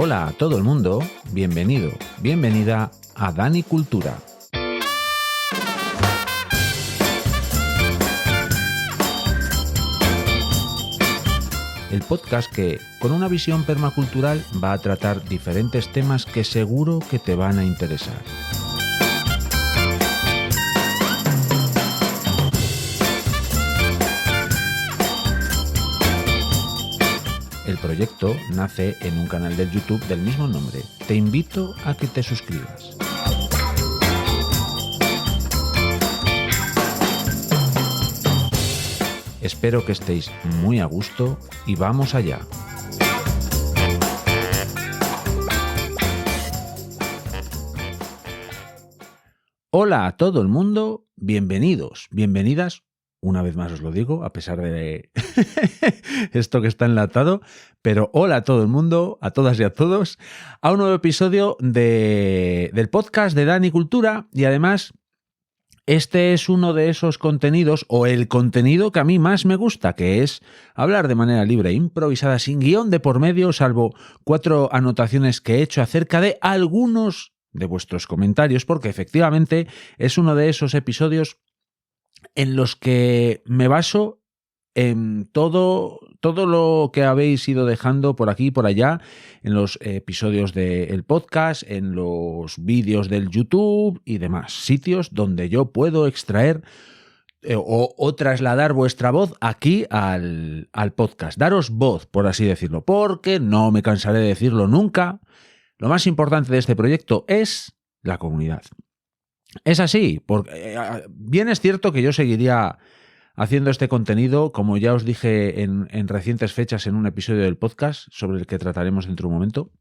Hola a todo el mundo, bienvenido, bienvenida a Dani Cultura. El podcast que, con una visión permacultural, va a tratar diferentes temas que seguro que te van a interesar. El proyecto nace en un canal de YouTube del mismo nombre. Te invito a que te suscribas. Espero que estéis muy a gusto y vamos allá. Hola a todo el mundo, bienvenidos, bienvenidas. Una vez más os lo digo, a pesar de esto que está enlatado, pero hola a todo el mundo, a todas y a todos, a un nuevo episodio del podcast de Dani Cultura. Y además, este es uno de esos contenidos, o el contenido que a mí más me gusta, que es hablar de manera libre e improvisada, sin guión de por medio, salvo 4 anotaciones que he hecho acerca de algunos de vuestros comentarios, porque efectivamente es uno de esos episodios en los que me baso en todo lo que habéis ido dejando por aquí y por allá, en los episodios del podcast, en los vídeos del YouTube y demás sitios donde yo puedo extraer o trasladar vuestra voz aquí al podcast. Daros voz, por así decirlo, porque no me cansaré de decirlo nunca. Lo más importante de este proyecto es la comunidad. Es así, porque bien es cierto que yo seguiría haciendo este contenido, como ya os dije en recientes fechas en un episodio del podcast, sobre el que trataremos dentro de un momento,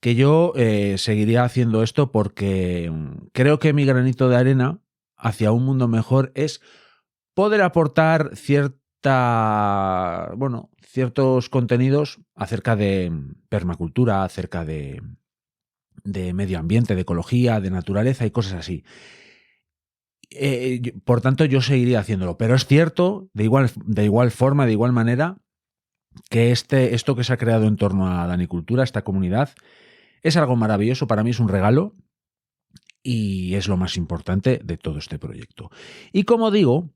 que yo seguiría haciendo esto porque creo que mi granito de arena hacia un mundo mejor es poder aportar ciertos contenidos acerca de permacultura, acerca de medio ambiente, de ecología, de naturaleza y cosas así. Por tanto, yo seguiría haciéndolo. Pero es cierto, de igual forma, de igual manera, que esto que se ha creado en torno a Danicultura, esta comunidad, es algo maravilloso. Para mí es un regalo y es lo más importante de todo este proyecto. Y como digo,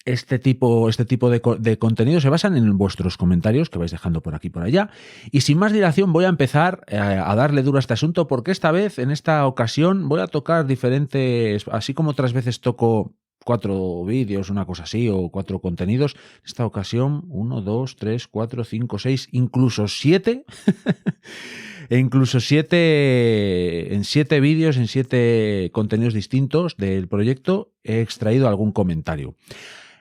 este tipo de contenidos se basan en vuestros comentarios que vais dejando por aquí y por allá. Y sin más dilación voy a empezar a darle duro a este asunto, porque en esta ocasión, voy a tocar diferentes, así como otras veces toco 4 vídeos, una cosa así, o 4 contenidos. En esta ocasión, 1, 2, 3, 4, 5, 6, incluso 7. E incluso 7 vídeos, en 7 contenidos distintos del proyecto, he extraído algún comentario.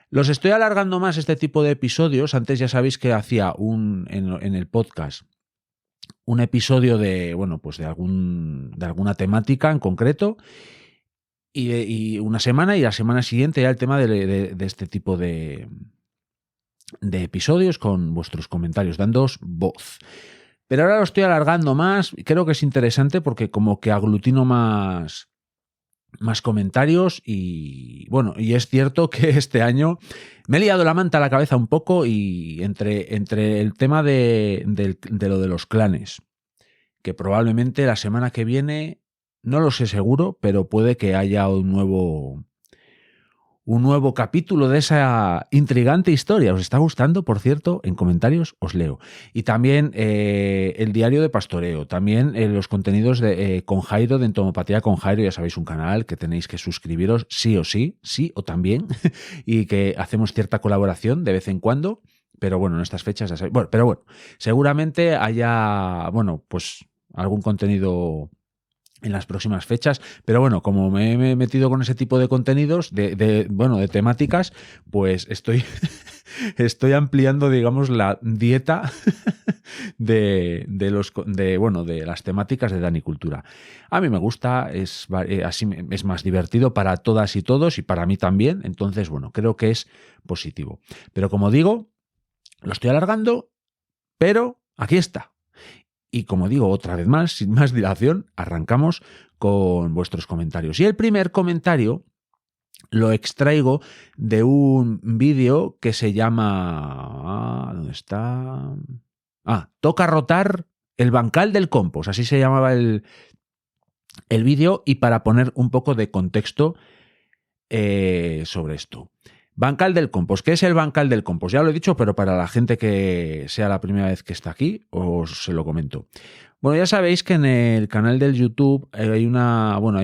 Los estoy alargando más este tipo de episodios. Antes ya sabéis que hacía en el podcast un episodio de alguna temática en concreto y una semana, y la semana siguiente ya el tema de este tipo de episodios con vuestros comentarios, dándoos voz. Pero ahora lo estoy alargando más y creo que es interesante porque como que aglutino más comentarios y es cierto que este año me he liado la manta a la cabeza un poco, y entre el tema de lo de los clanes, que probablemente la semana que viene, no lo sé seguro, pero puede que haya un nuevo capítulo de esa intrigante historia. ¿Os está gustando? Por cierto, en comentarios os leo. Y también el diario de pastoreo, también los contenidos con Jairo, de Entomopatía con Jairo. Ya sabéis, un canal que tenéis que suscribiros sí o sí o también, y que hacemos cierta colaboración de vez en cuando, pero bueno, en estas fechas ya sabéis. Seguramente haya, pues algún contenido en las próximas fechas, pero bueno, como me he metido con ese tipo de contenidos, de temáticas, pues estoy ampliando, digamos, la dieta de las temáticas de Danicultura. A mí me gusta, así es más divertido para todas y todos, y para mí también. Entonces, creo que es positivo. Pero como digo, lo estoy alargando, pero aquí está. Y como digo, otra vez más, sin más dilación, arrancamos con vuestros comentarios. Y el primer comentario lo extraigo de un vídeo que se llama... ¿dónde está? Toca rotar El bancal del compost, así se llamaba el vídeo, y para poner un poco de contexto sobre esto. Bancal del compost. ¿Qué es el bancal del compost? Ya lo he dicho, pero para la gente que sea la primera vez que está aquí, os se lo comento. Bueno, ya sabéis que en el canal del YouTube hay una... Bueno,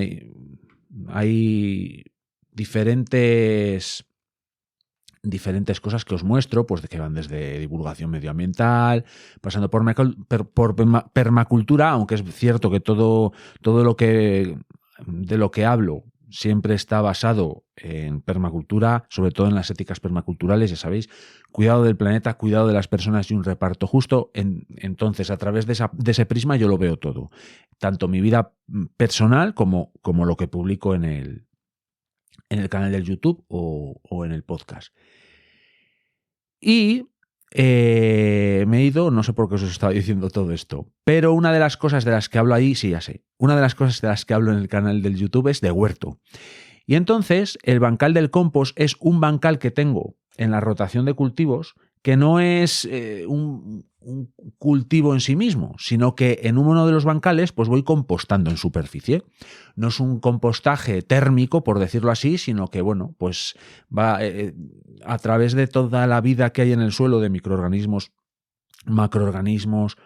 hay diferentes cosas que os muestro, pues de que van desde divulgación medioambiental, pasando por permacultura, aunque es cierto que todo lo que de lo que hablo siempre está basado en permacultura, sobre todo en las éticas permaculturales, ya sabéis, cuidado del planeta, cuidado de las personas y un reparto justo. Entonces, a través de ese prisma yo lo veo todo, tanto mi vida personal como lo que publico en el canal del YouTube o en el podcast. Y me he ido, no sé por qué os estaba diciendo todo esto, pero una de las cosas de las que hablo ahí, sí, ya sé, una de las cosas de las que hablo en el canal del YouTube es de huerto. Y entonces el bancal del compost es un bancal que tengo en la rotación de cultivos, que no es un cultivo en sí mismo, sino que en uno de los bancales pues voy compostando en superficie. No es un compostaje térmico, por decirlo así, sino que, bueno, pues va a través de toda la vida que hay en el suelo, de microorganismos, macroorganismos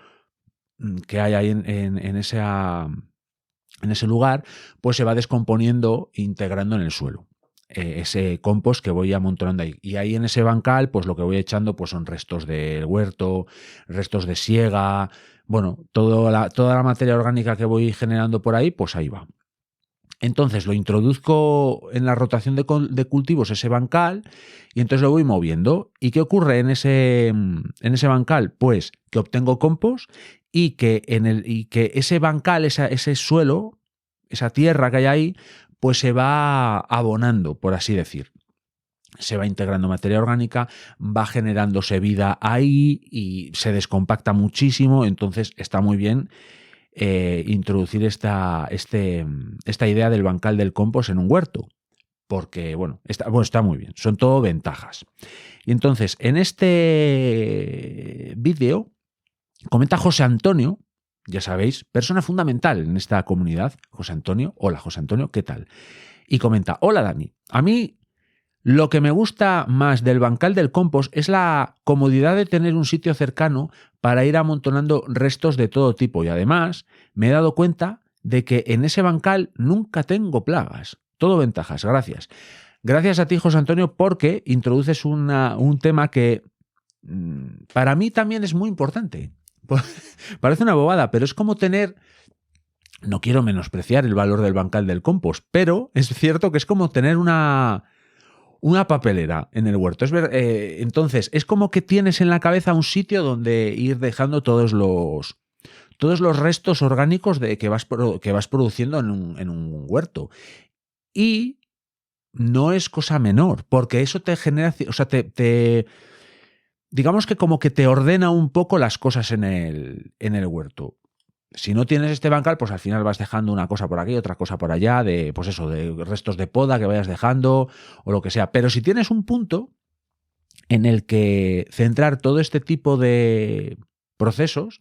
que hay ahí en ese lugar, pues se va descomponiendo e integrando en el suelo. Ese compost que voy amontonando ahí. Y ahí en ese bancal, pues lo que voy echando pues son restos del huerto, restos de siega, bueno, toda la materia orgánica que voy generando por ahí, pues ahí va. Entonces lo introduzco en la rotación de cultivos, ese bancal, y entonces lo voy moviendo. ¿Y qué ocurre en ese bancal? Pues que obtengo compost y que ese bancal, ese suelo, esa tierra que hay ahí, pues se va abonando, por así decir. Se va integrando materia orgánica, va generándose vida ahí y se descompacta muchísimo, entonces está muy bien introducir esta idea del bancal del compost en un huerto, porque bueno, está muy bien, son todo ventajas. Y entonces, en este vídeo comenta José Antonio, ya sabéis, persona fundamental en esta comunidad, José Antonio. Hola, José Antonio, ¿qué tal? Y comenta: hola, Dani, a mí lo que me gusta más del bancal del compost es la comodidad de tener un sitio cercano para ir amontonando restos de todo tipo, y además me he dado cuenta de que en ese bancal nunca tengo plagas. Todo ventajas, gracias. Gracias a ti, José Antonio, porque introduces un tema que para mí también es muy importante. Parece una bobada, pero es como tener... No quiero menospreciar el valor del bancal del compost, pero es cierto que es como tener una papelera en el huerto. Entonces, es como que tienes en la cabeza un sitio donde ir dejando todos los restos orgánicos que vas produciendo en un huerto. Y no es cosa menor, porque eso te genera... O sea, digamos que como que te ordena un poco las cosas en el huerto. Si no tienes este bancal, pues al final vas dejando una cosa por aquí, otra cosa por allá, de restos de poda que vayas dejando o lo que sea. Pero si tienes un punto en el que centrar todo este tipo de procesos,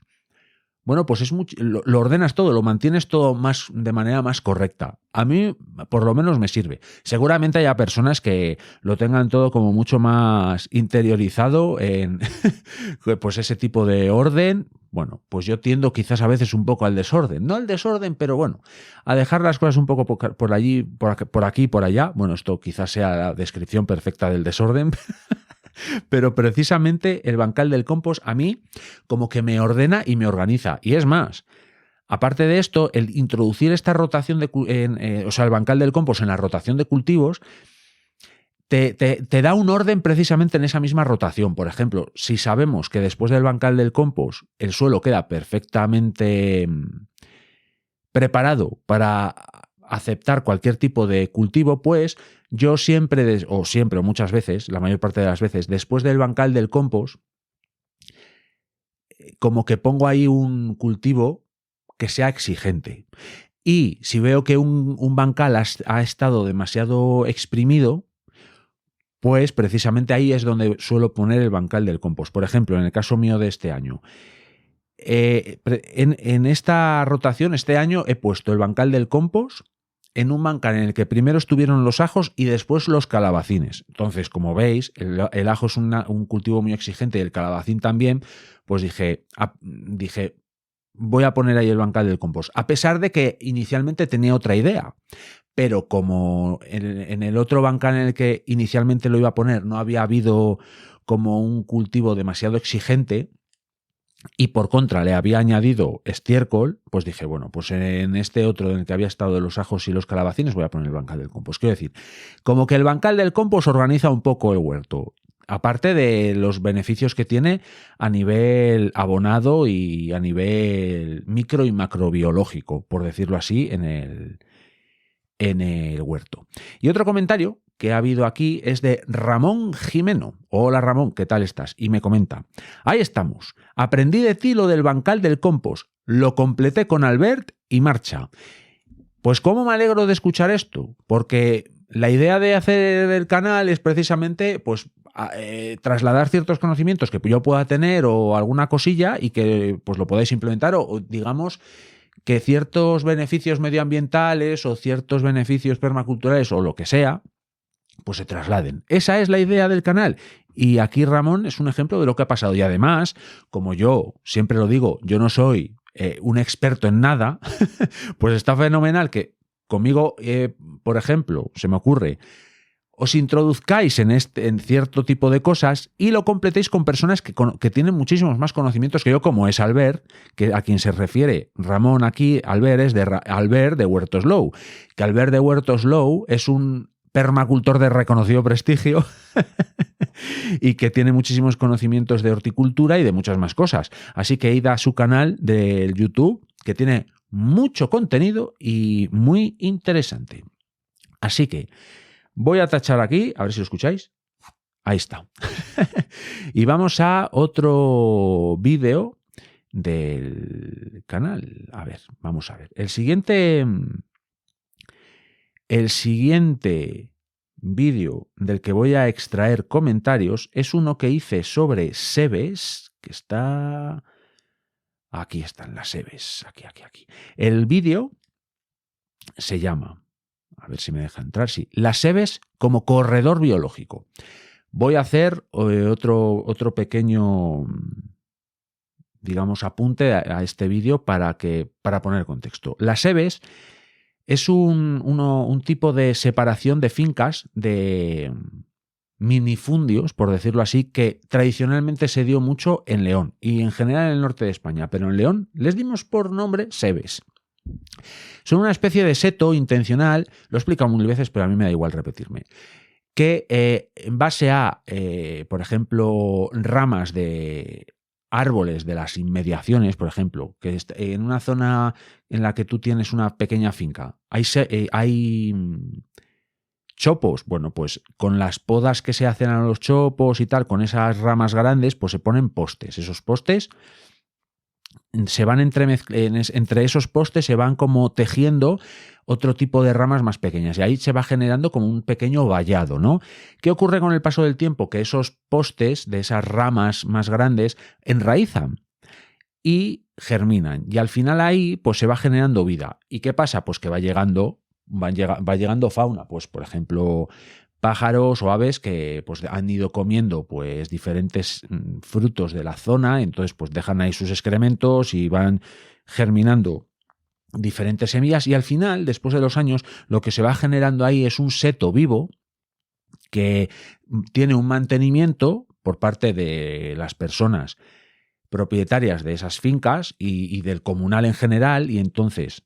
bueno, pues lo ordenas todo, lo mantienes todo de manera más correcta. A mí, por lo menos, me sirve. Seguramente haya personas que lo tengan todo como mucho más interiorizado en pues ese tipo de orden. Bueno, pues yo tiendo quizás a veces un poco al desorden. No al desorden, pero bueno, a dejar las cosas un poco por allí, por aquí, por allá. Bueno, esto quizás sea la descripción perfecta del desorden. Pero precisamente el bancal del compost a mí como que me ordena y me organiza. Y es más, aparte de esto, el introducir esta rotación el bancal del compost en la rotación de cultivos te da un orden precisamente en esa misma rotación. Por ejemplo, si sabemos que después del bancal del compost el suelo queda perfectamente preparado para aceptar cualquier tipo de cultivo, pues yo siempre o muchas veces, la mayor parte de las veces, después del bancal del compost, como que pongo ahí un cultivo que sea exigente. Y si veo que un bancal ha estado demasiado exprimido, pues precisamente ahí es donde suelo poner el bancal del compost. Por ejemplo, en el caso mío de este año, en esta rotación, este año, he puesto el bancal del compost en un bancal en el que primero estuvieron los ajos y después los calabacines. Entonces, como veis, el ajo es un cultivo muy exigente y el calabacín también, pues dije, voy a poner ahí el bancal del compost, a pesar de que inicialmente tenía otra idea. Pero como en el otro bancal en el que inicialmente lo iba a poner no había habido como un cultivo demasiado exigente y por contra le había añadido estiércol, pues dije, bueno, pues en este otro en el que había estado de los ajos y los calabacines voy a poner el bancal del compost. Quiero decir, como que el bancal del compost organiza un poco el huerto. Aparte de los beneficios que tiene a nivel abonado y a nivel micro y macrobiológico, por decirlo así, en el huerto. Y otro comentario que ha habido aquí es de Ramón Jimeno. Hola Ramón, ¿qué tal estás? Y me comenta, ahí estamos, aprendí de ti lo del bancal del compost, lo completé con Albert y marcha. Pues cómo me alegro de escuchar esto, porque la idea de hacer el canal es precisamente pues trasladar ciertos conocimientos que yo pueda tener o alguna cosilla y que pues lo podáis implementar o digamos que ciertos beneficios medioambientales o ciertos beneficios permaculturales o lo que sea, pues se trasladen. Esa es la idea del canal. Y aquí Ramón es un ejemplo de lo que ha pasado. Y además, como yo siempre lo digo, yo no soy un experto en nada, pues está fenomenal que conmigo, por ejemplo, se me ocurre, os introduzcáis en cierto tipo de cosas y lo completéis con personas que tienen muchísimos más conocimientos que yo, como es Albert, que a quien se refiere Ramón aquí, Albert es de Albert de Huertos Low, que Albert de Huertos Low es un permacultor de reconocido prestigio y que tiene muchísimos conocimientos de horticultura y de muchas más cosas. Así que id a su canal de YouTube, que tiene mucho contenido y muy interesante. Así que voy a tachar aquí, a ver si lo escucháis. Ahí está. Y vamos a otro vídeo del canal. A ver, vamos a ver. El siguiente vídeo del que voy a extraer comentarios es uno que hice sobre sebes, que está... Aquí están las sebes, aquí. El vídeo se llama... A ver si me deja entrar. Sí. Las sebes como corredor biológico. Voy a hacer otro pequeño, digamos, apunte a este vídeo para poner contexto. Las sebes es un tipo de separación de fincas de minifundios, por decirlo así, que tradicionalmente se dio mucho en León y en general en el norte de España. Pero en León les dimos por nombre sebes. Son una especie de seto intencional, lo he explicado mil veces, pero a mí me da igual repetirme, que en base a, por ejemplo, ramas de árboles de las inmediaciones, por ejemplo, que en una zona en la que tú tienes una pequeña finca, hay chopos, bueno, pues con las podas que se hacen a los chopos y tal, con esas ramas grandes, pues se ponen postes. Esos postes se van entre esos postes se van como tejiendo otro tipo de ramas más pequeñas y ahí se va generando como un pequeño vallado, ¿no? ¿Qué ocurre con el paso del tiempo? Que esos postes de esas ramas más grandes enraizan y germinan y al final ahí pues se va generando vida. ¿Y qué pasa? Pues que va llegando fauna, pues por ejemplo pájaros o aves que pues han ido comiendo pues diferentes frutos de la zona, entonces pues dejan ahí sus excrementos y van germinando diferentes semillas y al final, después de los años, lo que se va generando ahí es un seto vivo que tiene un mantenimiento por parte de las personas propietarias de esas fincas y del comunal en general y entonces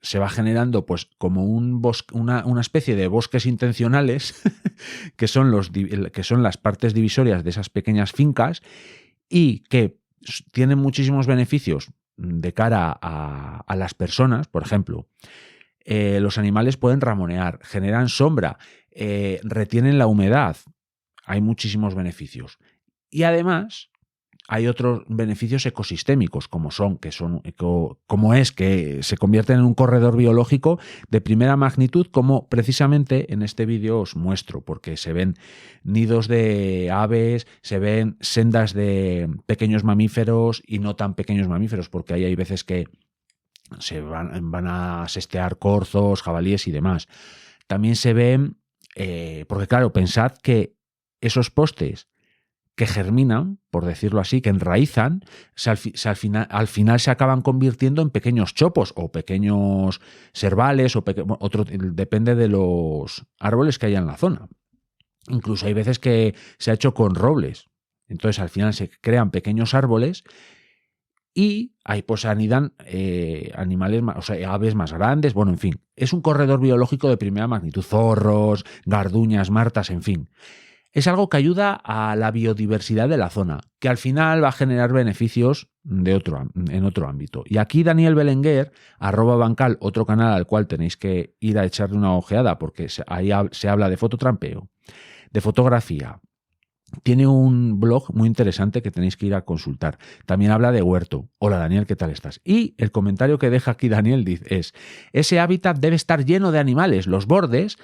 se va generando pues como una especie de bosques intencionales que son las partes divisorias de esas pequeñas fincas y que tienen muchísimos beneficios de cara a las personas. Por ejemplo, los animales pueden ramonear, generan sombra, retienen la humedad. Hay muchísimos beneficios. Y además hay otros beneficios ecosistémicos, como es que se convierten en un corredor biológico de primera magnitud, como precisamente en este vídeo os muestro, porque se ven nidos de aves, se ven sendas de pequeños mamíferos y no tan pequeños mamíferos, porque ahí hay veces que se van a sestear corzos, jabalíes y demás. También se ven, porque claro, pensad que esos postes que germinan, por decirlo así, que enraizan, al final se acaban convirtiendo en pequeños chopos o pequeños servales, depende de los árboles que haya en la zona. Incluso hay veces que se ha hecho con robles. Entonces al final se crean pequeños árboles y ahí pues anidan animales, aves más grandes, bueno, en fin. Es un corredor biológico de primera magnitud, zorros, garduñas, martas, en fin. Es algo que ayuda a la biodiversidad de la zona, que al final va a generar beneficios en otro ámbito. Y aquí Daniel Belenguer, @Bancal, otro canal al cual tenéis que ir a echarle una ojeada porque ahí se habla de fototrampeo, de fotografía. Tiene un blog muy interesante que tenéis que ir a consultar. También habla de huerto. Hola Daniel, ¿qué tal estás? Y el comentario que deja aquí Daniel es: ese hábitat debe estar lleno de animales. Los bordes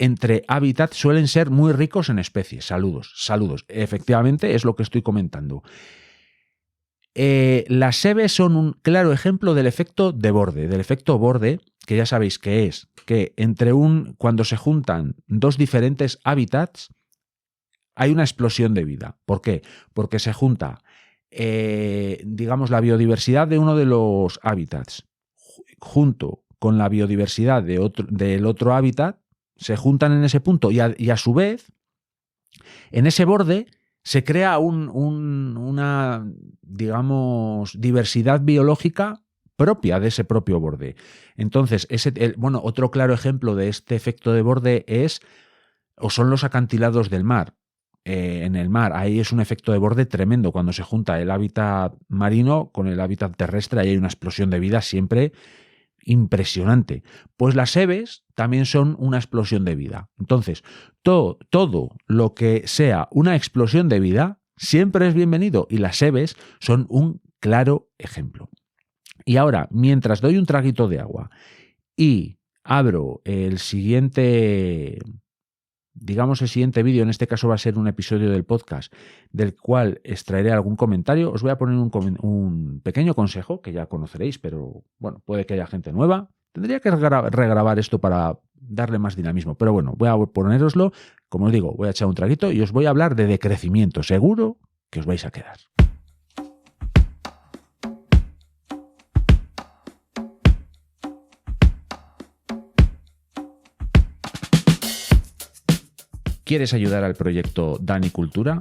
entre hábitats suelen ser muy ricos en especies. Saludos, saludos. Efectivamente, es lo que estoy comentando. Las sebes son un claro ejemplo del efecto de borde, que ya sabéis que es que cuando se juntan dos diferentes hábitats, hay una explosión de vida. ¿Por qué? Porque se junta, digamos, la biodiversidad de uno de los hábitats junto con la biodiversidad del otro hábitat, se juntan en ese punto y a su vez, en ese borde se crea una, digamos, diversidad biológica propia de ese propio borde. Entonces, otro claro ejemplo de este efecto de borde son los acantilados del mar. En el mar, ahí es un efecto de borde tremendo cuando se junta el hábitat marino con el hábitat terrestre, ahí hay una explosión de vida siempre impresionante. Pues las sebes también son una explosión de vida. Entonces, todo lo que sea una explosión de vida siempre es bienvenido y las sebes son un claro ejemplo. Y ahora, mientras doy un traguito de agua y abro el siguiente vídeo, en este caso va a ser un episodio del podcast del cual extraeré algún comentario, os voy a poner un pequeño consejo que ya conoceréis, pero bueno, puede que haya gente nueva. Tendría que regrabar esto para darle más dinamismo, pero bueno, voy a ponéroslo. Como os digo, voy a echar un traguito y os voy a hablar de decrecimiento. Seguro que os vais a quedar. ¿Quieres ayudar al proyecto Danicultura?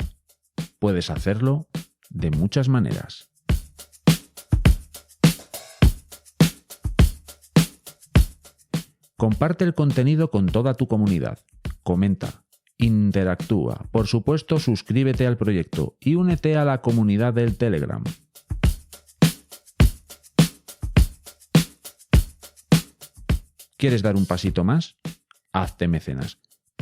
Puedes hacerlo de muchas maneras. Comparte el contenido con toda tu comunidad. Comenta, interactúa. Por supuesto, suscríbete al proyecto y únete a la comunidad del Telegram. ¿Quieres dar un pasito más? Hazte mecenas.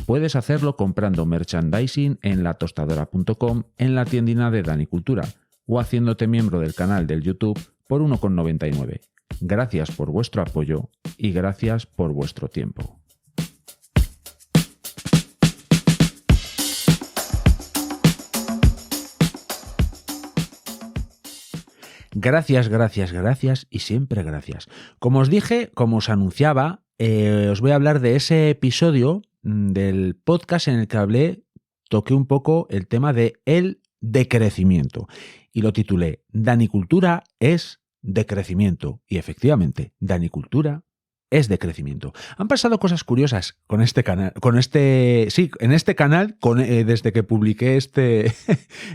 Puedes hacerlo comprando merchandising en latostadora.com, en la tiendina de Danicultura, o haciéndote miembro del canal del YouTube por 1,99. Gracias por vuestro apoyo y gracias por vuestro tiempo. Gracias, gracias, gracias y siempre gracias. Como os dije, como os anunciaba, os voy a hablar de ese episodio del podcast en el que toqué un poco el tema de el decrecimiento y lo titulé Danicultura es decrecimiento. Y efectivamente, Danicultura es decrecimiento. Han pasado cosas curiosas con este canal, en este canal desde que publiqué este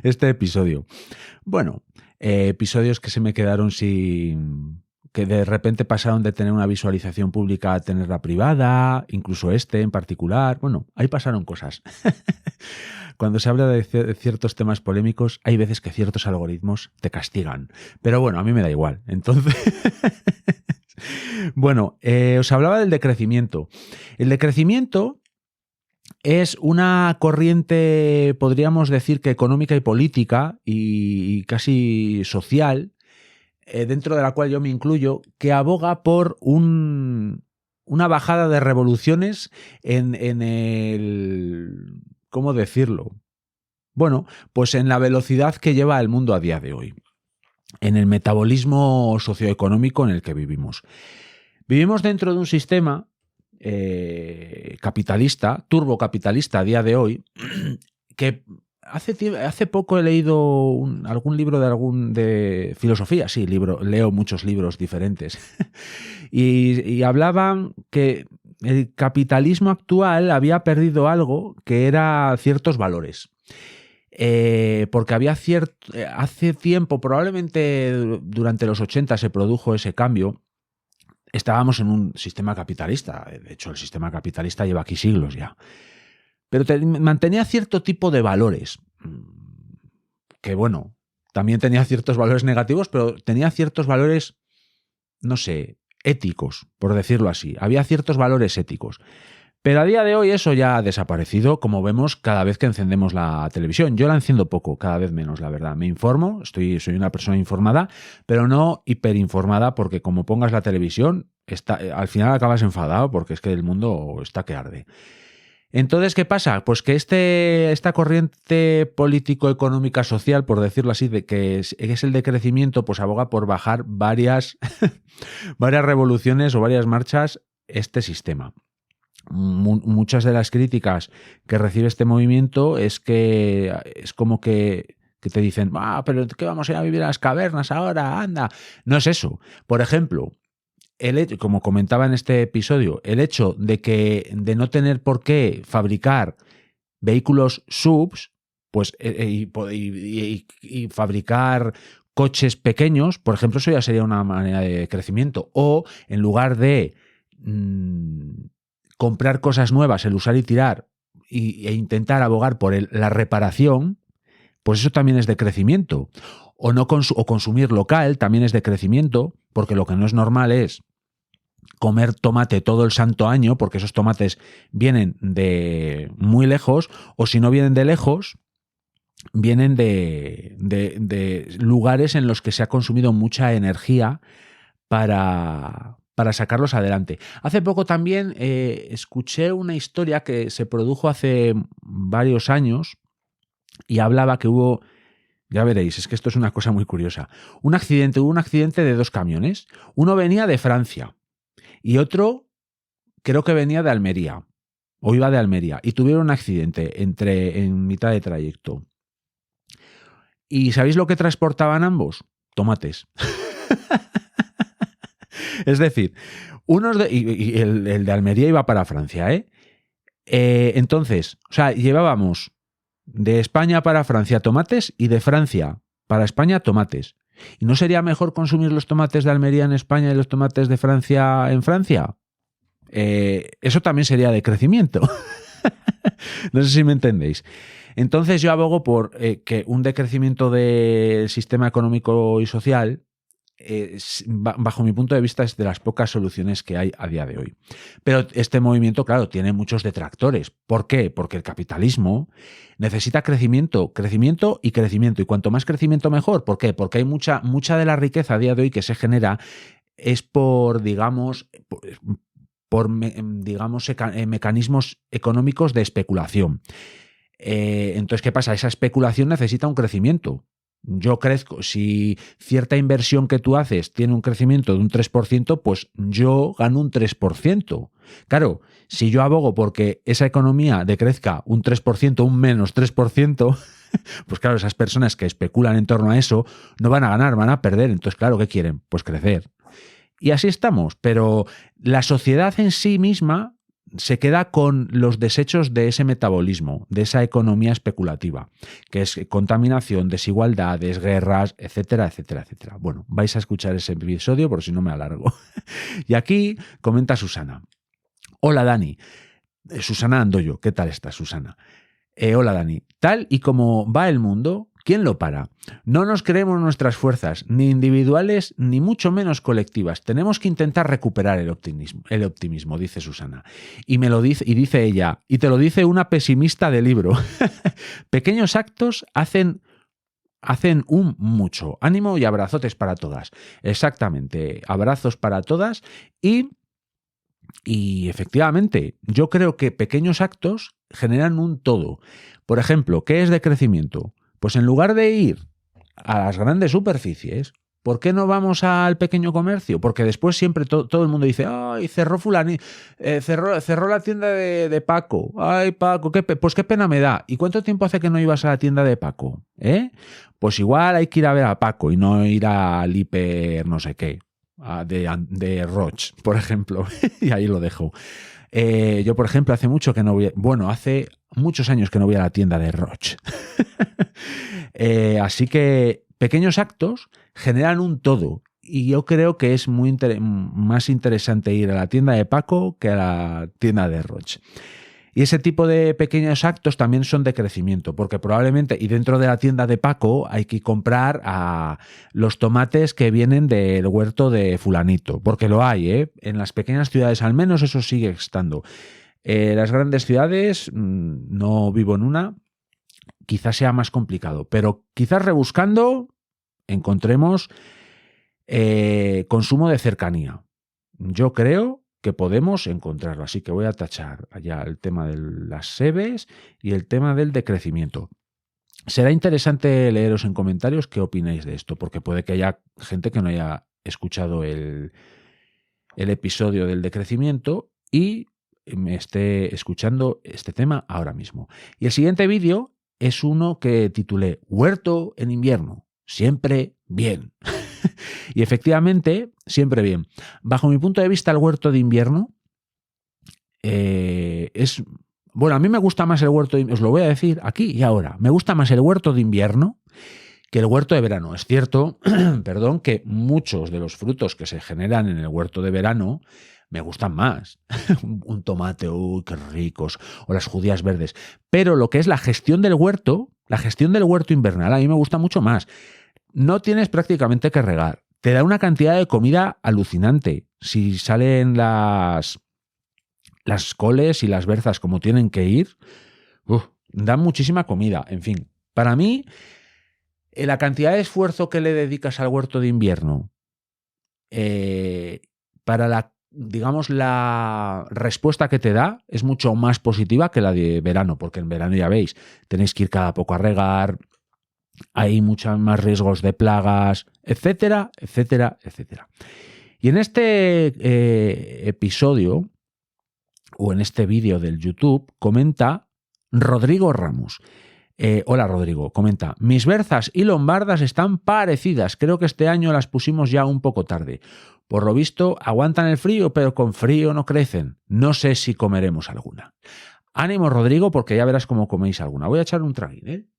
episodio. Bueno, episodios que se me quedaron que de repente pasaron de tener una visualización pública a tenerla privada, incluso este en particular. Bueno, ahí pasaron cosas. Cuando se habla de ciertos temas polémicos, hay veces que ciertos algoritmos te castigan. Pero bueno, a mí me da igual. Entonces, bueno, os hablaba del decrecimiento. El decrecimiento es una corriente, podríamos decir que económica y política y casi social, dentro de la cual yo me incluyo, que aboga por una bajada de revoluciones en el... ¿Cómo decirlo? Bueno, pues en la velocidad que lleva el mundo a día de hoy, en el metabolismo socioeconómico en el que vivimos. Vivimos dentro de un sistema capitalista, turbocapitalista a día de hoy, que hace poco he leído algún libro de filosofía, sí, leo muchos libros diferentes, y hablaban que el capitalismo actual había perdido algo que era ciertos valores. Porque hace tiempo, probablemente durante los 80 se produjo ese cambio. Estábamos en un sistema capitalista, de hecho el sistema capitalista lleva aquí siglos ya, pero mantenía cierto tipo de valores, que bueno, también tenía ciertos valores negativos, pero tenía ciertos valores, no sé, éticos, por decirlo así, había ciertos valores éticos. Pero a día de hoy eso ya ha desaparecido, como vemos cada vez que encendemos la televisión. Yo la enciendo poco, cada vez menos, la verdad. Me informo, soy una persona informada, pero no hiperinformada, porque como pongas la televisión, al final acabas enfadado porque es que el mundo está que arde. Entonces, ¿qué pasa? Pues que esta corriente político-económica social, por decirlo así, que es el de crecimiento, pues aboga por bajar varias revoluciones o varias marchas este sistema. Muchas de las críticas que recibe este movimiento es que es como que te dicen, pero ¿qué vamos a ir a vivir a las cavernas ahora? Anda. No es eso. Por ejemplo, como comentaba en este episodio, el hecho de no tener por qué fabricar vehículos subs, pues y fabricar coches pequeños, por ejemplo, eso ya sería una manera de crecimiento. O en lugar de comprar cosas nuevas, el usar y tirar, e intentar abogar por la reparación, pues eso también es de crecimiento. O consumir local también es de crecimiento, porque lo que no es normal es comer tomate todo el santo año, porque esos tomates vienen de muy lejos, o si no vienen de lejos, vienen de lugares en los que se ha consumido mucha energía para sacarlos adelante. Hace poco también escuché una historia que se produjo hace varios años y hablaba que hubo, ya veréis, es que esto es una cosa muy curiosa, hubo un accidente de dos camiones. Uno venía de Francia y otro creo que venía de Almería, o iba de Almería, y tuvieron un accidente en mitad de trayecto. ¿Y sabéis lo que transportaban ambos? Tomates. Es decir, y el de Almería iba para Francia, entonces, o sea, llevábamos de España para Francia tomates y de Francia para España tomates. ¿Y no sería mejor consumir los tomates de Almería en España y los tomates de Francia en Francia? Eso también sería de crecimiento. No sé si me entendéis. Entonces yo abogo por que un decrecimiento del sistema económico y social, bajo mi punto de vista, es de las pocas soluciones que hay a día de hoy. Pero este movimiento, claro, tiene muchos detractores. ¿Por qué? Porque el capitalismo necesita crecimiento, crecimiento y crecimiento. Y cuanto más crecimiento, mejor. ¿Por qué? Porque hay mucha de la riqueza a día de hoy que se genera es por, digamos, mecanismos económicos de especulación. Entonces, ¿qué pasa? Esa especulación necesita un crecimiento. Yo crezco, si cierta inversión que tú haces tiene un crecimiento de un 3%, pues yo gano un 3%. Claro, si yo abogo porque esa economía decrezca un 3%, un menos 3%, pues claro, esas personas que especulan en torno a eso no van a ganar, van a perder. Entonces, claro, ¿qué quieren? Pues crecer. Y así estamos, pero la sociedad en sí misma se queda con los desechos de ese metabolismo, de esa economía especulativa, que es contaminación, desigualdades, guerras, etcétera, etcétera, etcétera. Bueno, vais a escuchar ese episodio por si no me alargo. Y aquí comenta Susana. Hola Dani. Susana Andoyo. ¿Qué tal estás, Susana? Hola Dani. Tal y como va el mundo, ¿Quién lo para? No nos creemos nuestras fuerzas, ni individuales, ni mucho menos colectivas. Tenemos que intentar recuperar el optimismo, dice Susana. Y me lo dice, y dice ella, y te lo dice una pesimista de libro. Pequeños actos hacen un mucho. Ánimo y abrazotes para todas. Exactamente, abrazos para todas y efectivamente, yo creo que pequeños actos generan un todo. Por ejemplo, ¿qué es decrecimiento? Pues en lugar de ir a las grandes superficies, ¿por qué no vamos al pequeño comercio? Porque después siempre todo el mundo dice, ay, cerró fulani, cerró la tienda de Paco. Ay, Paco, pues qué pena me da. ¿Y cuánto tiempo hace que no ibas a la tienda de Paco? Pues igual hay que ir a ver a Paco y no ir al hiper no sé qué, de Roche, por ejemplo. Y ahí lo dejo. Yo, por ejemplo, hace muchos años que no voy a la tienda de Roche. Así que pequeños actos generan un todo. Y yo creo que es más interesante ir a la tienda de Paco que a la tienda de Roche. Y ese tipo de pequeños actos también son de crecimiento, porque probablemente, y dentro de la tienda de Paco hay que comprar los tomates que vienen del huerto de fulanito, porque lo hay, en las pequeñas ciudades al menos eso sigue estando. Las grandes ciudades, no vivo en una, quizás sea más complicado, pero quizás rebuscando encontremos consumo de cercanía. Yo creo que podemos encontrarlo. Así que voy a tachar allá el tema de las SEBES y el tema del decrecimiento. Será interesante leeros en comentarios qué opináis de esto, porque puede que haya gente que no haya escuchado el episodio del decrecimiento y me esté escuchando este tema ahora mismo. Y el siguiente vídeo es uno que titulé Huerto en invierno. Siempre bien. Y efectivamente, siempre bien. Bajo mi punto de vista, el huerto de invierno es... Bueno, a mí me gusta más el huerto de invierno, os lo voy a decir aquí y ahora. Me gusta más el huerto de invierno que el huerto de verano. Es cierto, perdón, que muchos de los frutos que se generan en el huerto de verano me gustan más. Un tomate, uy, qué ricos, o las judías verdes. Pero lo que es la gestión del huerto invernal, a mí me gusta mucho más. No tienes prácticamente que regar. Te da una cantidad de comida alucinante. Si salen las coles y las berzas como tienen que ir, dan muchísima comida. En fin, para mí, la cantidad de esfuerzo que le dedicas al huerto de invierno para la respuesta que te da es mucho más positiva que la de verano, porque en verano ya veis, tenéis que ir cada poco a regar, hay muchos más riesgos de plagas, etcétera, etcétera, etcétera. Y en este episodio, o en este vídeo del YouTube, comenta Rodrigo Ramos. Hola Rodrigo, comenta, mis berzas y lombardas están parecidas, creo que este año las pusimos ya un poco tarde. Por lo visto, aguantan el frío, pero con frío no crecen. No sé si comeremos alguna. Ánimo Rodrigo, porque ya verás cómo coméis alguna. Voy a echar un traguín,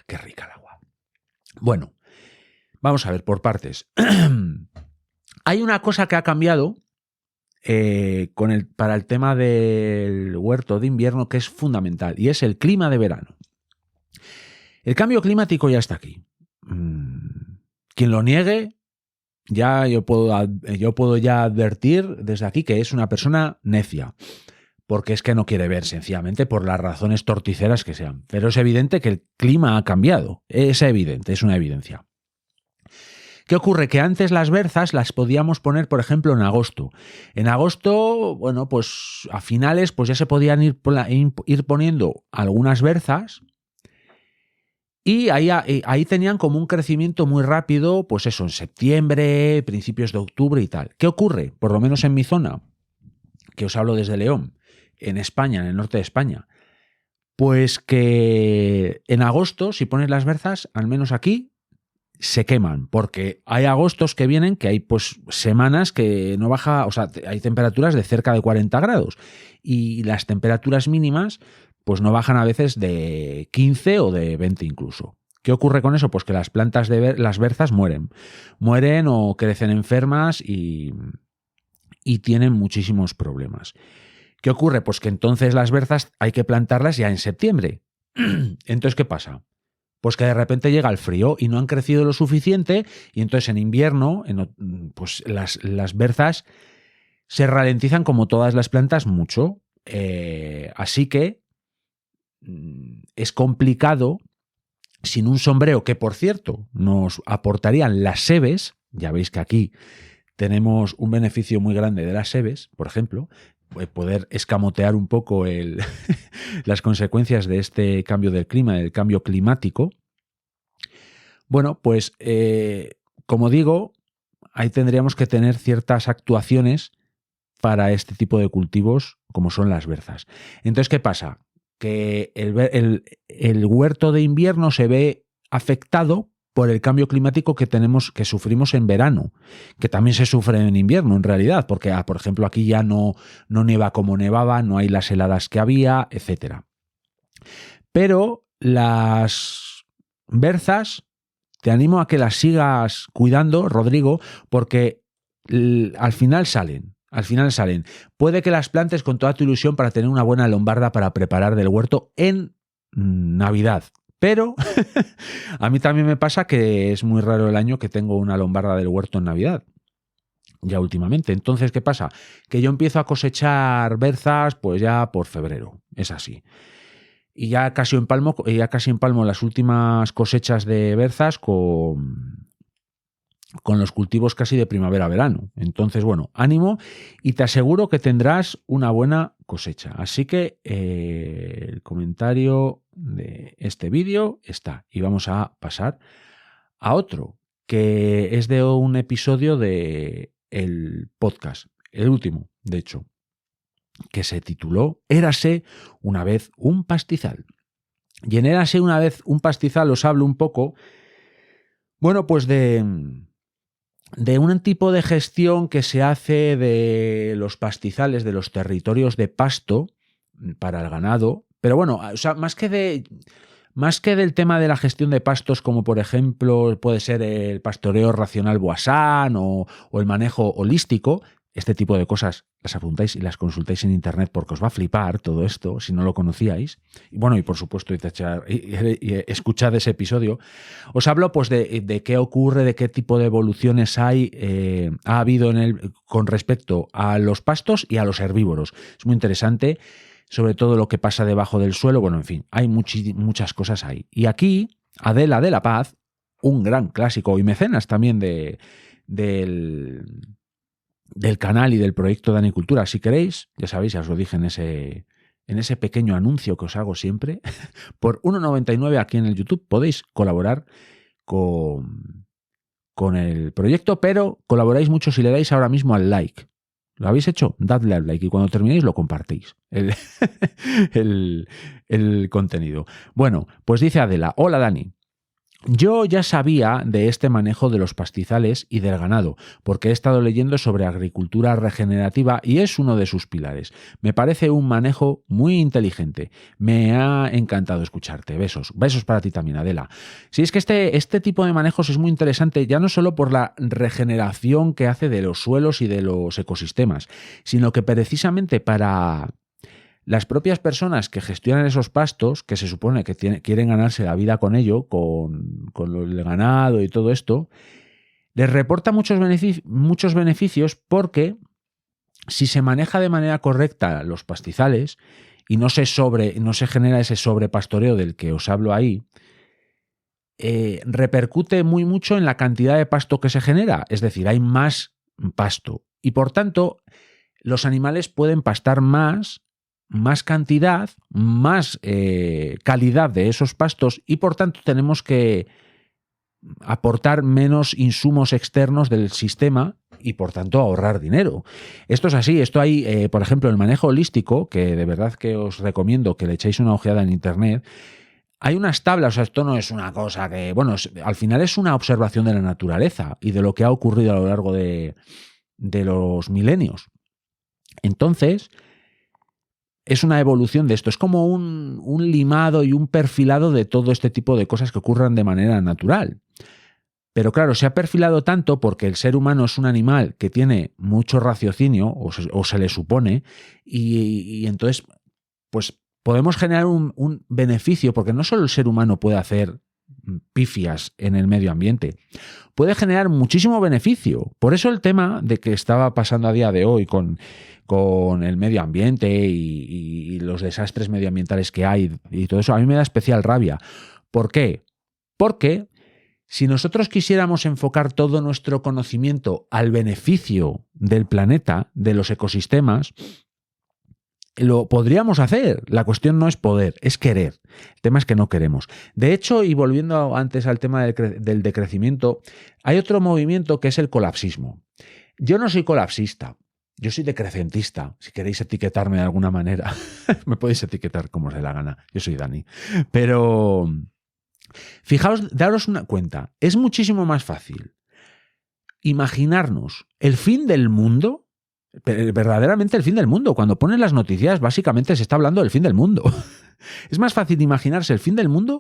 qué rica el agua. Bueno, vamos a ver por partes. Hay una cosa que ha cambiado para el tema del huerto de invierno que es fundamental y es el clima de verano. El cambio climático ya está aquí. Quien lo niegue, ya yo puedo ya advertir desde aquí que es una persona necia. Porque es que no quiere ver, sencillamente, por las razones torticeras que sean. Pero es evidente que el clima ha cambiado. Es evidente, es una evidencia. ¿Qué ocurre? Que antes las berzas las podíamos poner, por ejemplo, en agosto. En agosto, bueno, pues a finales pues ya se podían ir poniendo algunas berzas y ahí tenían como un crecimiento muy rápido, pues eso, en septiembre, principios de octubre y tal. ¿Qué ocurre? Por lo menos en mi zona, que os hablo desde León, en España, en el norte de España, pues que en agosto, si pones las berzas, al menos aquí, se queman, porque hay agostos que vienen, que hay pues semanas que no baja, o sea, hay temperaturas de cerca de 40 grados y las temperaturas mínimas pues no bajan a veces de 15 o de 20 incluso. ¿Qué ocurre con eso? Pues que las plantas las berzas mueren o crecen enfermas y tienen muchísimos problemas. ¿Qué ocurre? Pues que entonces las berzas hay que plantarlas ya en septiembre, Entonces, ¿qué pasa? Pues que de repente llega el frío y no han crecido lo suficiente y entonces en invierno pues las berzas se ralentizan como todas las plantas mucho. Así que es complicado sin un sombrero que, por cierto, nos aportarían las sebes. Ya veis que aquí tenemos un beneficio muy grande de las sebes, por ejemplo, poder escamotear un poco las consecuencias de este cambio del clima, del cambio climático. Bueno, pues como digo, ahí tendríamos que tener ciertas actuaciones para este tipo de cultivos como son las berzas. Entonces, ¿qué pasa? Que el huerto de invierno se ve afectado por el cambio climático que sufrimos en verano, que también se sufre en invierno en realidad, porque por ejemplo aquí ya no nieva como nevaba, no hay las heladas que había, etc. Pero las berzas, te animo a que las sigas cuidando, Rodrigo, porque al final salen. Al final salen. Puede que las plantes con toda tu ilusión para tener una buena lombarda para preparar del huerto en Navidad. Pero a mí también me pasa que es muy raro el año que tengo una lombarda del huerto en Navidad. Ya últimamente. Entonces, ¿qué pasa? Que yo empiezo a cosechar berzas pues ya por febrero. Es así. Y ya casi empalmo las últimas cosechas de berzas con los cultivos casi de primavera-verano. Entonces, bueno, ánimo y te aseguro que tendrás una buena cosecha. Así que el comentario de este vídeo está. Y vamos a pasar a otro, que es de un episodio de el podcast, el último, de hecho, que se tituló Érase una vez un pastizal. Y en Érase una vez un pastizal os hablo un poco, bueno, pues de un tipo de gestión que se hace de los pastizales, de los territorios de pasto para el ganado. Pero bueno, o sea, más que del tema de la gestión de pastos, como por ejemplo puede ser el pastoreo racional Boissin o el manejo holístico, este tipo de cosas las apuntáis y las consultáis en internet porque os va a flipar todo esto si no lo conocíais. Y bueno, y por supuesto escuchad ese episodio. Os hablo pues de qué ocurre, de qué tipo de evoluciones ha habido con respecto a los pastos y a los herbívoros. Es muy interesante, sobre todo lo que pasa debajo del suelo. Bueno, en fin, hay muchas cosas ahí. Y aquí, Adela de la Paz, un gran clásico y mecenas también del canal y del proyecto de Anicultura. Si queréis, ya sabéis, ya os lo dije en ese pequeño anuncio que os hago siempre, por 1,99 aquí en el YouTube podéis colaborar con el proyecto, pero colaboráis mucho si le dais ahora mismo al like. ¿Lo habéis hecho? Dadle al like y cuando terminéis lo compartéis, el contenido. Bueno, pues dice Adela, hola Dani. Yo ya sabía de este manejo de los pastizales y del ganado, porque he estado leyendo sobre agricultura regenerativa y es uno de sus pilares. Me parece un manejo muy inteligente. Me ha encantado escucharte. Besos. Besos para ti también, Adela. Sí, es que este tipo de manejos es muy interesante, ya no solo por la regeneración que hace de los suelos y de los ecosistemas, sino que precisamente para las propias personas que gestionan esos pastos, que se supone que quieren ganarse la vida con ello, con el ganado y todo esto, les reporta muchos beneficios porque si se maneja de manera correcta los pastizales y no se genera ese sobrepastoreo del que os hablo ahí, repercute muy mucho en la cantidad de pasto que se genera. Es decir, hay más pasto y por tanto los animales pueden pastar más cantidad, más calidad de esos pastos y por tanto tenemos que aportar menos insumos externos del sistema y por tanto ahorrar dinero. Esto es así, esto hay, por ejemplo, el manejo holístico, que de verdad que os recomiendo que le echéis una ojeada en internet. Hay unas tablas, o sea, esto no es una cosa que, bueno, al final es una observación de la naturaleza y de lo que ha ocurrido a lo largo de los milenios. Entonces, es una evolución de esto, es como un limado y un perfilado de todo este tipo de cosas que ocurran de manera natural. Pero claro, se ha perfilado tanto porque el ser humano es un animal que tiene mucho raciocinio, o se le supone, y entonces, pues podemos generar un beneficio, porque no solo el ser humano puede hacer pifias en el medio ambiente, puede generar muchísimo beneficio. Por eso el tema de que estaba pasando a día de hoy con el medio ambiente y los desastres medioambientales que hay y todo eso, a mí me da especial rabia. ¿Por qué? Porque si nosotros quisiéramos enfocar todo nuestro conocimiento al beneficio del planeta, de los ecosistemas, lo podríamos hacer. La cuestión no es poder, es querer. El tema es que no queremos. De hecho, y volviendo antes al tema del decrecimiento, hay otro movimiento que es el colapsismo. Yo no soy colapsista, yo soy decrecentista. Si queréis etiquetarme de alguna manera, me podéis etiquetar como os dé la gana. Yo soy Dani. Pero fijaos, daros una cuenta, es muchísimo más fácil imaginarnos el fin del mundo, verdaderamente el fin del mundo. Cuando ponen las noticias, básicamente se está hablando del fin del mundo. Es más fácil imaginarse el fin del mundo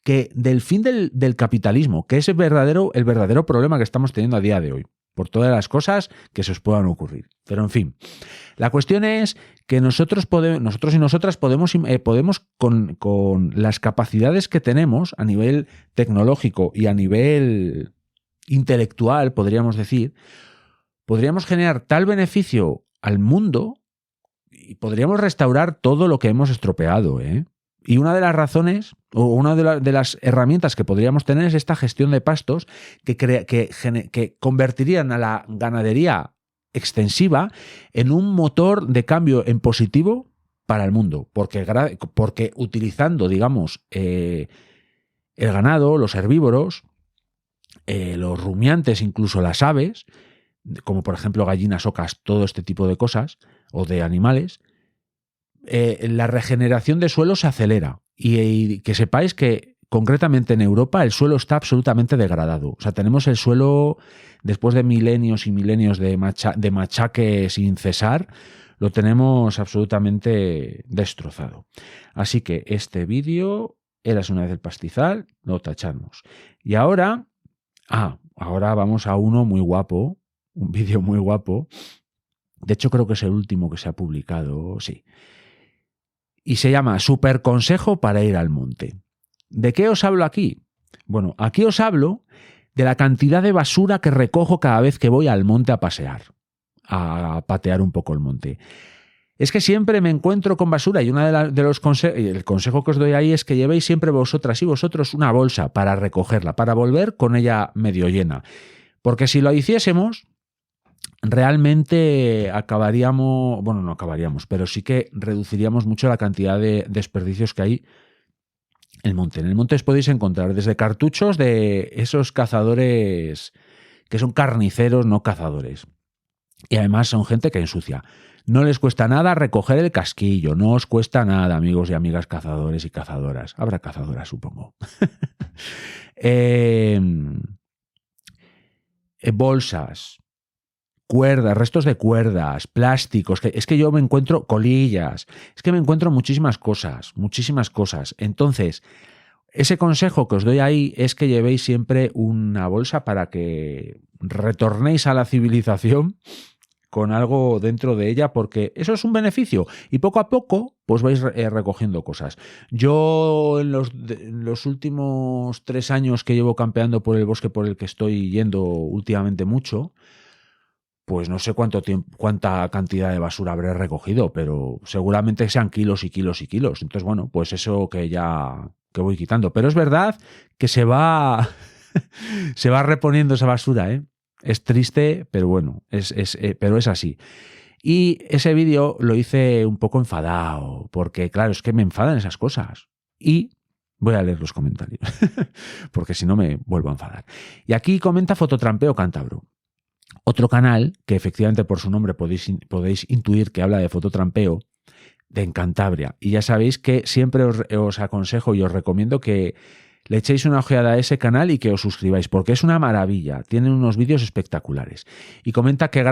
que del fin del capitalismo, que es el verdadero problema que estamos teniendo a día de hoy, por todas las cosas que se os puedan ocurrir. Pero en fin, la cuestión es que nosotros y nosotras podemos con las capacidades que tenemos a nivel tecnológico y a nivel intelectual, podríamos decir, podríamos generar tal beneficio al mundo y podríamos restaurar todo lo que hemos estropeado, ¿eh? Y una de las razones, o una de las herramientas que podríamos tener es esta gestión de pastos que convertirían a la ganadería extensiva en un motor de cambio en positivo para el mundo, porque utilizando, digamos, el ganado, los herbívoros, los rumiantes, incluso las aves, como por ejemplo gallinas, ocas, todo este tipo de cosas, o de animales, la regeneración de suelo se acelera. Y que sepáis que concretamente en Europa el suelo está absolutamente degradado. O sea, tenemos el suelo, después de milenios y milenios de machaque sin cesar, lo tenemos absolutamente destrozado. Así que este vídeo, eras una vez el pastizal, lo tachamos. Y ahora vamos a uno muy guapo, un vídeo muy guapo. De hecho, creo que es el último que se ha publicado, sí. Y se llama Super Consejo para ir al monte. ¿De qué os hablo aquí? Bueno, aquí os hablo de la cantidad de basura que recojo cada vez que voy al monte a pasear, a patear un poco el monte. Es que siempre me encuentro con basura y el consejo que os doy ahí es que llevéis siempre vosotras y vosotros una bolsa para recogerla, para volver con ella medio llena. Porque si lo hiciésemos, realmente no acabaríamos, pero sí que reduciríamos mucho la cantidad de desperdicios que hay en el monte. En el monte os podéis encontrar desde cartuchos de esos cazadores que son carniceros, no cazadores. Y además son gente que ensucia. No les cuesta nada recoger el casquillo, no os cuesta nada, amigos y amigas cazadores y cazadoras. Habrá cazadoras, supongo. Bolsas, cuerdas, restos de cuerdas, plásticos, es que yo me encuentro colillas, es que me encuentro muchísimas cosas. Entonces, ese consejo que os doy ahí es que llevéis siempre una bolsa para que retornéis a la civilización con algo dentro de ella, porque eso es un beneficio y poco a poco pues vais recogiendo cosas. Yo en los últimos 3 años que llevo campeando por el bosque por el que estoy yendo últimamente mucho, pues no sé cuánta cantidad de basura habré recogido, pero seguramente sean kilos y kilos y kilos. Entonces, bueno, pues eso que voy quitando. Pero es verdad que se va reponiendo esa basura, ¿eh? Es triste, pero bueno, pero es así. Y ese vídeo lo hice un poco enfadado, porque claro, es que me enfadan esas cosas. Y voy a leer los comentarios, porque si no me vuelvo a enfadar. Y aquí comenta Fototrampeo Cántabro. Otro canal, que efectivamente por su nombre podéis intuir que habla de fototrampeo, en Cantabria. Y ya sabéis que siempre os aconsejo y os recomiendo que le echéis una ojeada a ese canal y que os suscribáis, porque es una maravilla. Tienen unos vídeos espectaculares. Y comenta que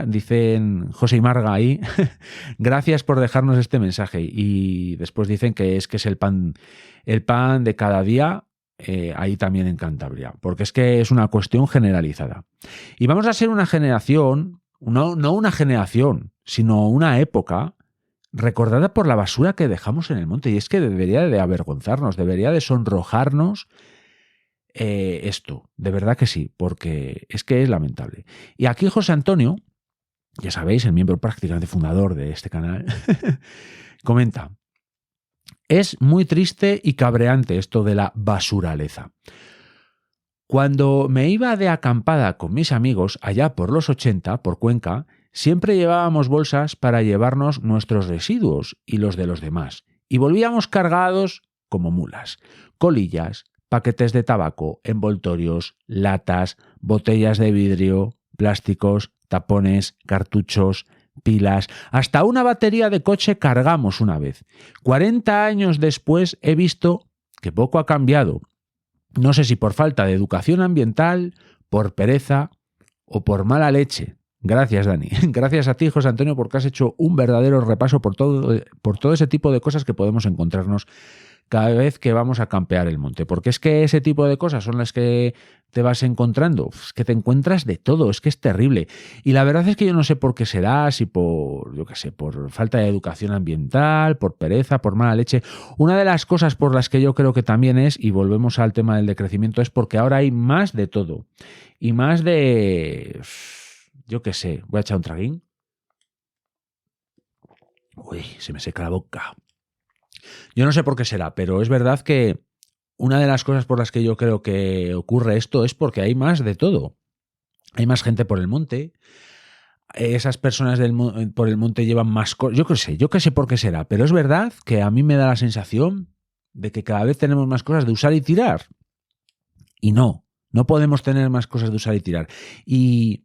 dicen José y Marga ahí, gracias por dejarnos este mensaje. Y después dicen que es el pan de cada día, ahí también en Cantabria, porque es que es una cuestión generalizada. Y vamos a ser una generación, no una generación, sino una época recordada por la basura que dejamos en el monte. Y es que debería de avergonzarnos, debería de sonrojarnos esto. De verdad que sí, porque es que es lamentable. Y aquí José Antonio, ya sabéis, el miembro prácticamente fundador de este canal, comenta: es muy triste y cabreante esto de la basuraleza. Cuando me iba de acampada con mis amigos allá por los 80, por Cuenca, siempre llevábamos bolsas para llevarnos nuestros residuos y los de los demás, y volvíamos cargados como mulas: colillas, paquetes de tabaco, envoltorios, latas, botellas de vidrio, plásticos, tapones, cartuchos, pilas, hasta una batería de coche cargamos una vez. 40 años después he visto que poco ha cambiado. No sé si por falta de educación ambiental, por pereza o por mala leche. Gracias, Dani. Gracias a ti, José Antonio, porque has hecho un verdadero repaso por todo ese tipo de cosas que podemos encontrarnos cada vez que vamos a campear el monte. Porque es que ese tipo de cosas son las que te vas encontrando. Es que te encuentras de todo, es que es terrible. Y la verdad es que yo no sé por qué será, si por, yo qué sé, por falta de educación ambiental, por pereza, por mala leche. Una de las cosas por las que yo creo que también es, y volvemos al tema del decrecimiento, es porque ahora hay más de todo. Y más de, yo qué sé, voy a echar un traguín. Uy, se me seca la boca. Yo no sé por qué será, pero es verdad que una de las cosas por las que yo creo que ocurre esto es porque hay más de todo. Hay más gente por el monte. Esas personas por el monte llevan más cosas. Yo qué sé por qué será, pero es verdad que a mí me da la sensación de que cada vez tenemos más cosas de usar y tirar. Y no podemos tener más cosas de usar y tirar. Y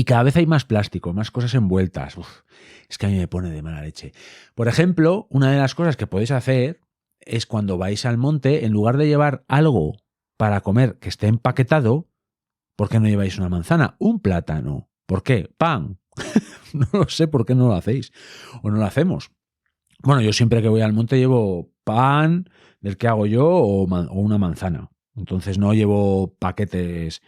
cada vez hay más plástico, más cosas envueltas. Uf, es que a mí me pone de mala leche. Por ejemplo, una de las cosas que podéis hacer es cuando vais al monte, en lugar de llevar algo para comer que esté empaquetado, ¿por qué no lleváis una manzana? Un plátano. ¿Por qué? Pan. No lo sé por qué no lo hacéis o no lo hacemos. Bueno, yo siempre que voy al monte llevo pan del que hago yo o una manzana. Entonces no llevo paquetes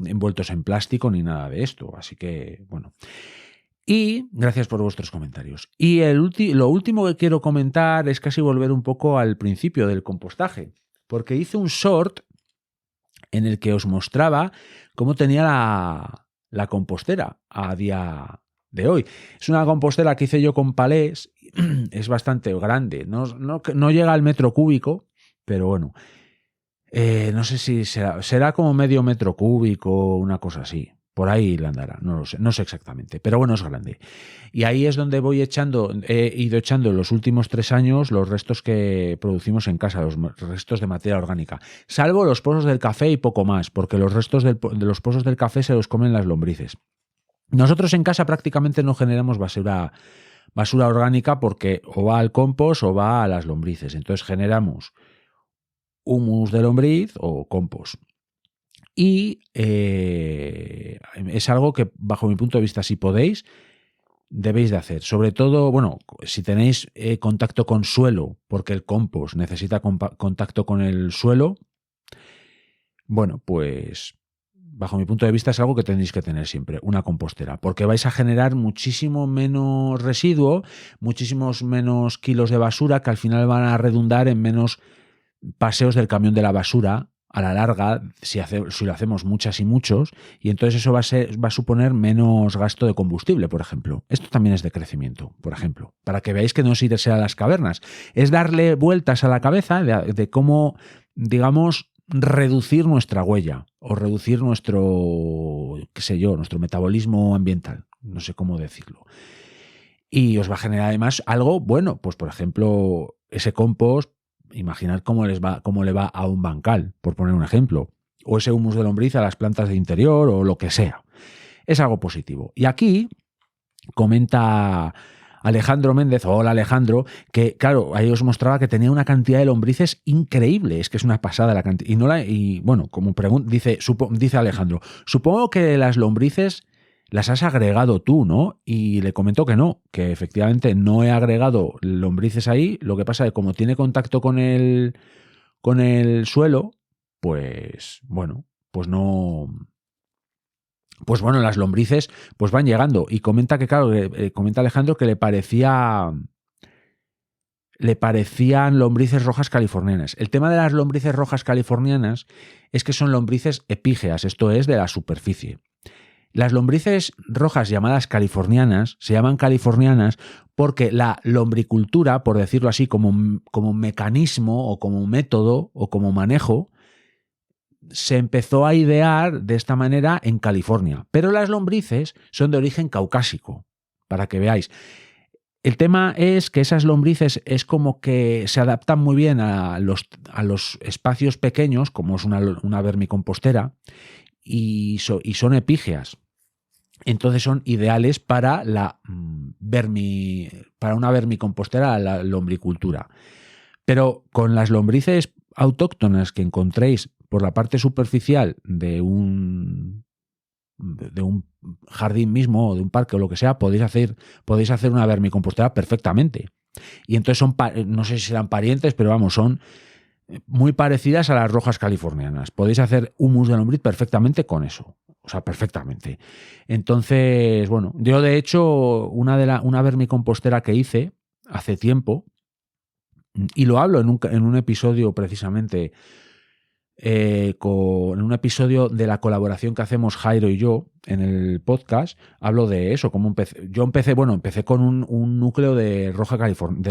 envueltos en plástico ni nada de esto. Así que, bueno. Y gracias por vuestros comentarios. Y lo último que quiero comentar es casi volver un poco al principio del compostaje. Porque hice un short en el que os mostraba cómo tenía la compostera a día de hoy. Es una compostera que hice yo con palés. Es bastante grande. No llega al metro cúbico, pero bueno. No sé si será como medio metro cúbico, una cosa así. Por ahí la andará, no sé exactamente, pero bueno, es grande. Y ahí es donde he ido echando en los últimos 3 años los restos que producimos en casa, los restos de materia orgánica. Salvo los pozos del café y poco más, porque los restos de los pozos del café se los comen las lombrices. Nosotros en casa prácticamente no generamos basura orgánica porque o va al compost o va a las lombrices. Entonces generamos humus de lombriz o compost. Y es algo que, bajo mi punto de vista, si podéis, debéis de hacer. Sobre todo, bueno, si tenéis contacto con suelo, porque el compost necesita contacto con el suelo, bueno, pues bajo mi punto de vista es algo que tenéis que tener siempre, una compostera, porque vais a generar muchísimo menos residuo, muchísimos menos kilos de basura que al final van a redundar en menos paseos del camión de la basura a la larga, si lo hacemos muchas y muchos, y entonces eso va a suponer menos gasto de combustible, por ejemplo. Esto también es de crecimiento, por ejemplo, para que veáis que no es irse a las cavernas, es darle vueltas a la cabeza de cómo, digamos, reducir nuestra huella o reducir nuestro metabolismo ambiental, no sé cómo decirlo. Y os va a generar además algo bueno, pues por ejemplo, ese compost, imaginad cómo le va a un bancal, por poner un ejemplo, o ese humus de lombriz a las plantas de interior o lo que sea. Es algo positivo. Y aquí comenta Alejandro Méndez, hola Alejandro, que claro, ahí os mostraba que tenía una cantidad de lombrices increíble, es que es una pasada la cantidad. Y bueno, como dice Alejandro, supongo que las lombrices las has agregado tú, ¿no? Y le comento que no, que efectivamente no he agregado lombrices ahí. Lo que pasa es que como tiene contacto con el suelo, pues bueno, pues no pues bueno, las lombrices pues van llegando. Y comenta que, claro, comenta Alejandro que le parecían lombrices rojas californianas. El tema de las lombrices rojas californianas es que son lombrices epígeas, esto es, de la superficie. Las lombrices rojas llamadas californianas se llaman californianas porque la lombricultura, por decirlo así, como mecanismo o como método o como manejo, se empezó a idear de esta manera en California. Pero las lombrices son de origen caucásico, para que veáis. El tema es que esas lombrices es como que se adaptan muy bien a los espacios pequeños, como es una vermicompostera, y son epígeas. Entonces son ideales para para una vermicompostera, la lombricultura. Pero con las lombrices autóctonas que encontréis por la parte superficial de un jardín mismo o de un parque o lo que sea, podéis hacer una vermicompostera perfectamente. Y entonces no sé si serán parientes, pero vamos, son muy parecidas a las rojas californianas. Podéis hacer humus de lombriz perfectamente con eso. O sea, perfectamente. Entonces, bueno, yo de hecho, una vermicompostera que hice hace tiempo, y lo hablo en un episodio precisamente, en un episodio de la colaboración que hacemos Jairo y yo en el podcast, hablo de eso, cómo empecé. Yo empecé con un núcleo de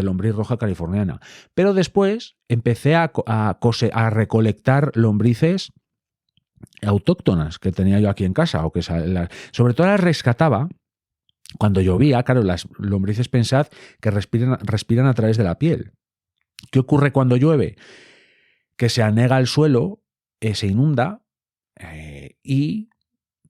lombriz roja californiana, pero después empecé a recolectar lombrices autóctonas que tenía yo aquí en casa, sobre todo las rescataba cuando llovía. Claro, las lombrices, pensad que respiran a través de la piel. ¿Qué ocurre cuando llueve? Que se anega el suelo, se inunda y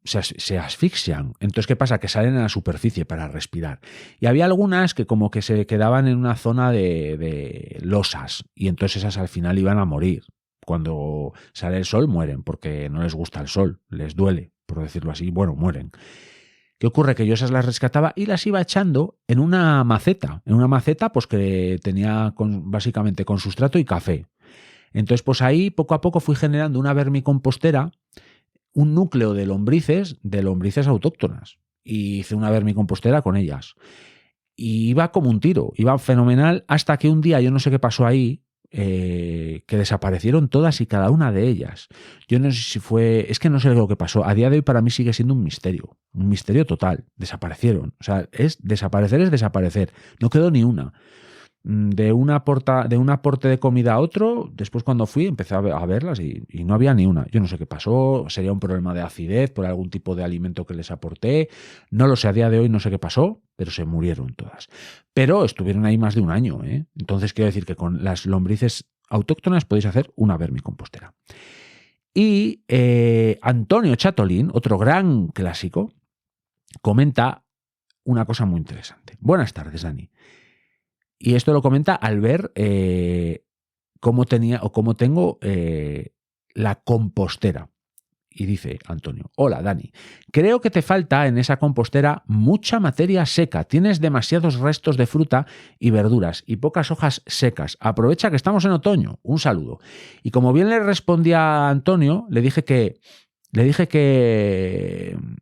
se asfixian. Entonces, ¿qué pasa? Que salen a la superficie para respirar. Y había algunas que como que se quedaban en una zona de losas, y entonces esas al final iban a morir. Cuando sale el sol mueren, porque no les gusta el sol, les duele, por decirlo así. Bueno, mueren. ¿Qué ocurre? Que yo esas las rescataba y las iba echando en una maceta. En una maceta pues que tenía básicamente con sustrato y café. Entonces, pues ahí poco a poco fui generando una vermicompostera, un núcleo de lombrices autóctonas. Y hice una vermicompostera con ellas. Y iba como un tiro, iba fenomenal, hasta que un día, yo no sé qué pasó ahí, que desaparecieron todas y cada una de ellas. Yo no sé si es que no sé lo que pasó. A día de hoy para mí sigue siendo un misterio total. Desaparecieron. O sea, desaparecer es desaparecer. No quedó ni una. De un aporte de comida a otro, después cuando fui empecé a verlas y no había ni una. Yo no sé qué pasó, sería un problema de acidez por algún tipo de alimento que les aporté, no lo sé, a día de hoy no sé qué pasó, pero se murieron todas. Pero estuvieron ahí más de un año, ¿eh? Entonces quiero decir que con las lombrices autóctonas podéis hacer una vermicompostera. Y Antonio Chatolín, otro gran clásico, comenta una cosa muy interesante. Buenas tardes, Dani. Y esto lo comenta al ver cómo tengo la compostera. Y dice Antonio: hola, Dani, creo que te falta en esa compostera mucha materia seca. Tienes demasiados restos de fruta y verduras y pocas hojas secas. Aprovecha que estamos en otoño. Un saludo. Y como bien le respondía a Antonio, le dije que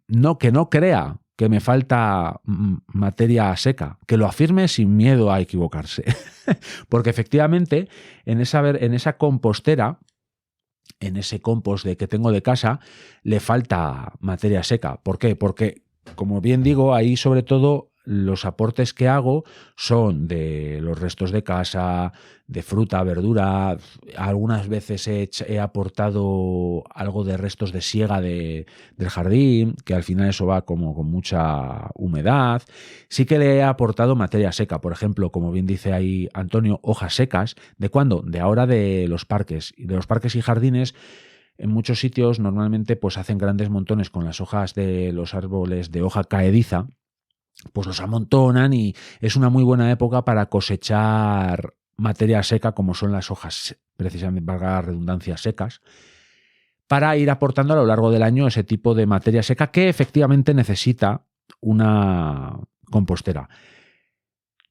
no crea que me falta materia seca, que lo afirme sin miedo a equivocarse. Porque efectivamente en esa compostera, en ese compost que tengo de casa, le falta materia seca. ¿Por qué? Porque, como bien digo, ahí sobre todo los aportes que hago son de los restos de casa, de fruta, verdura. Algunas veces he aportado algo de restos de siega del jardín, que al final eso va como con mucha humedad. Sí que le he aportado materia seca, por ejemplo, como bien dice ahí Antonio, hojas secas. ¿De cuándo? De ahora de los parques. Y de los parques y jardines, en muchos sitios normalmente pues hacen grandes montones con las hojas de los árboles de hoja caediza, pues los amontonan y es una muy buena época para cosechar materia seca, como son las hojas, precisamente, valga la redundancia, secas, para ir aportando a lo largo del año ese tipo de materia seca que efectivamente necesita una compostera.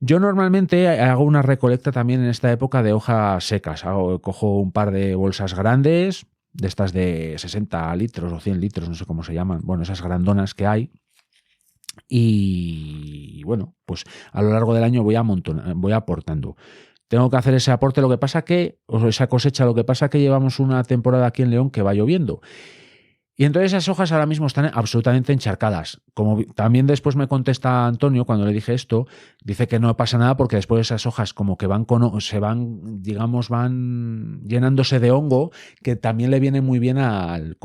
Yo normalmente hago una recolecta también en esta época de hojas secas. Cojo un par de bolsas grandes, de estas de 60 litros o 100 litros, no sé cómo se llaman, bueno, esas grandonas que hay. Y bueno, pues a lo largo del año voy aportando. Tengo que hacer ese aporte, o esa cosecha, lo que pasa que llevamos una temporada aquí en León que va lloviendo. Y entonces esas hojas ahora mismo están absolutamente encharcadas. Como también después me contesta Antonio cuando le dije esto, dice que no pasa nada porque después esas hojas como que van llenándose de hongo, que también le viene muy bien al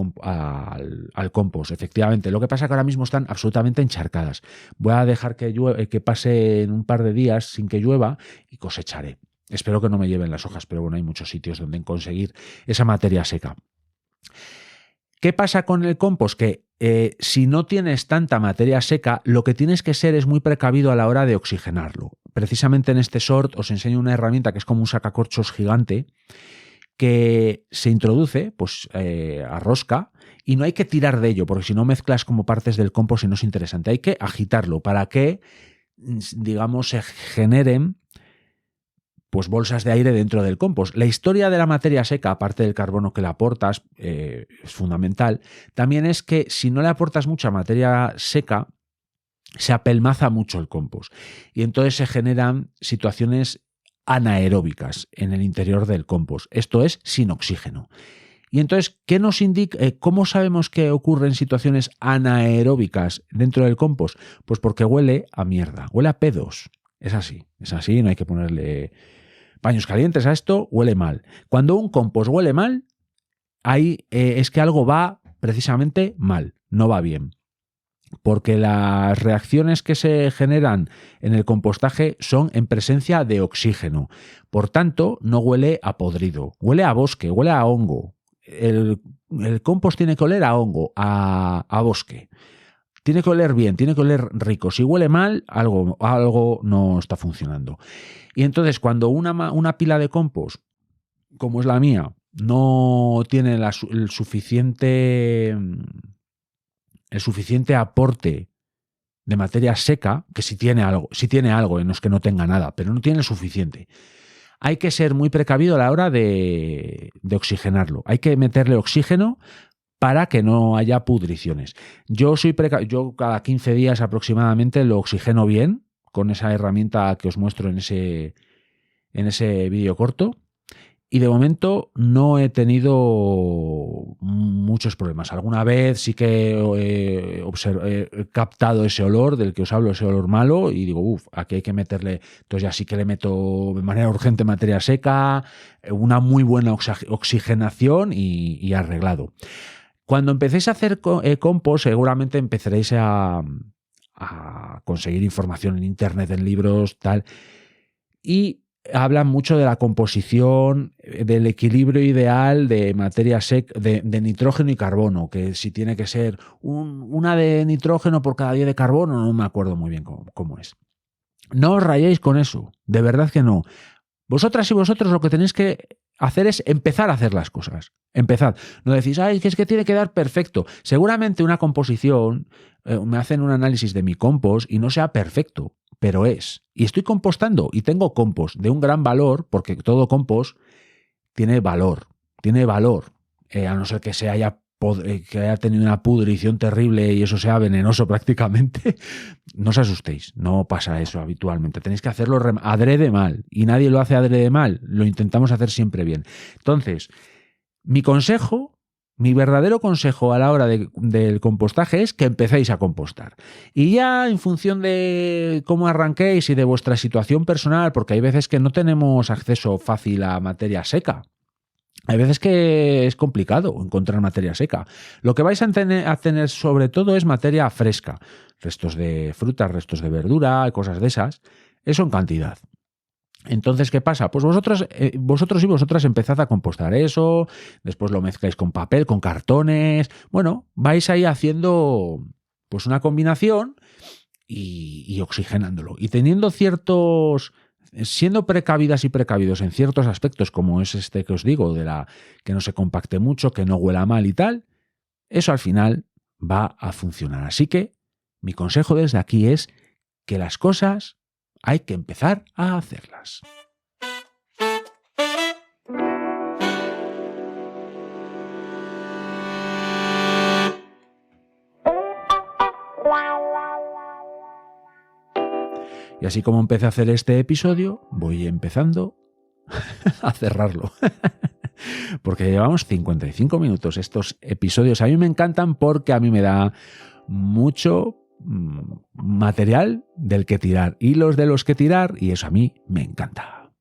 compost, efectivamente. Lo que pasa es que ahora mismo están absolutamente encharcadas. Voy a dejar que pase en un par de días sin que llueva y cosecharé. Espero que no me lleven las hojas, pero bueno, hay muchos sitios donde conseguir esa materia seca. ¿Qué pasa con el compost? Que si no tienes tanta materia seca, lo que tienes que ser es muy precavido a la hora de oxigenarlo. Precisamente en este sort os enseño una herramienta que es como un sacacorchos gigante que se introduce a rosca y no hay que tirar de ello, porque si no mezclas como partes del compost y no es interesante. Hay que agitarlo para que, digamos, se generen pues bolsas de aire dentro del compost. La historia de la materia seca, aparte del carbono que le aportas, es fundamental. También es que si no le aportas mucha materia seca, se apelmaza mucho el compost. Y entonces se generan situaciones anaeróbicas en el interior del compost. Esto es sin oxígeno. Y entonces, ¿qué nos indica? ¿Cómo sabemos que ocurren situaciones anaeróbicas dentro del compost? Pues porque huele a mierda, huele a pedos. Es así, no hay que ponerle paños calientes a esto, huele mal. Cuando un compost huele mal, ahí es que algo va precisamente mal, no va bien. Porque las reacciones que se generan en el compostaje son en presencia de oxígeno. Por tanto, no huele a podrido, huele a bosque, huele a hongo. El compost tiene que oler a hongo, a bosque. Tiene que oler bien, tiene que oler rico. Si huele mal, algo no está funcionando. Y entonces, cuando una pila de compost, como es la mía, no tiene el suficiente aporte de materia seca, que si tiene algo, no es que no tenga nada, pero no tiene el suficiente. Hay que ser muy precavido a la hora de oxigenarlo. Hay que meterle oxígeno para que no haya pudriciones. Yo cada 15 días aproximadamente lo oxigeno bien con esa herramienta que os muestro en ese vídeo corto. Y de momento no he tenido muchos problemas. Alguna vez sí que he captado ese olor del que os hablo, ese olor malo, y digo, aquí hay que meterle. Entonces ya sí que le meto de manera urgente materia seca, una muy buena oxigenación y arreglado. Cuando empecéis a hacer compost, seguramente empezaréis a conseguir información en internet, en libros, tal. Y hablan mucho de la composición, del equilibrio ideal de materia seca, de nitrógeno y carbono, que si tiene que ser una de nitrógeno por cada 10 de carbono, no me acuerdo muy bien cómo es. No os rayéis con eso, de verdad que no. Vosotras y vosotros lo que tenéis que hacer es empezar a hacer las cosas. Empezad. No decís, es que tiene que dar perfecto. Seguramente una composición, me hacen un análisis de mi compost y no sea perfecto, pero es. Y estoy compostando y tengo compost de un gran valor, porque todo compost tiene valor. A no ser que que haya tenido una pudrición terrible y eso sea venenoso prácticamente, no os asustéis, no pasa eso habitualmente. Tenéis que hacerlo adrede mal y nadie lo hace adrede mal, lo intentamos hacer siempre bien. Entonces, mi verdadero consejo a la hora del compostaje es que empecéis a compostar. Y ya en función de cómo arranquéis y de vuestra situación personal, porque hay veces que no tenemos acceso fácil a materia seca. Hay veces que es complicado encontrar materia seca. Lo que vais a tener sobre todo es materia fresca. Restos de frutas, restos de verdura, cosas de esas. Eso en cantidad. Entonces, ¿qué pasa? Pues vosotros y vosotras empezad a compostar eso, después lo mezcláis con papel, con cartones. Bueno, vais ahí haciendo pues una combinación y oxigenándolo. Y siendo precavidas y precavidos en ciertos aspectos, como es este que os digo, que no se compacte mucho, que no huela mal y tal, eso al final va a funcionar. Así que mi consejo desde aquí es que las cosas hay que empezar a hacerlas. Y así como empecé a hacer este episodio, voy empezando a cerrarlo. Porque llevamos 55 minutos. Estos episodios a mí me encantan porque a mí me da mucho material del que tirar, hilos de los que tirar, y eso a mí me encanta.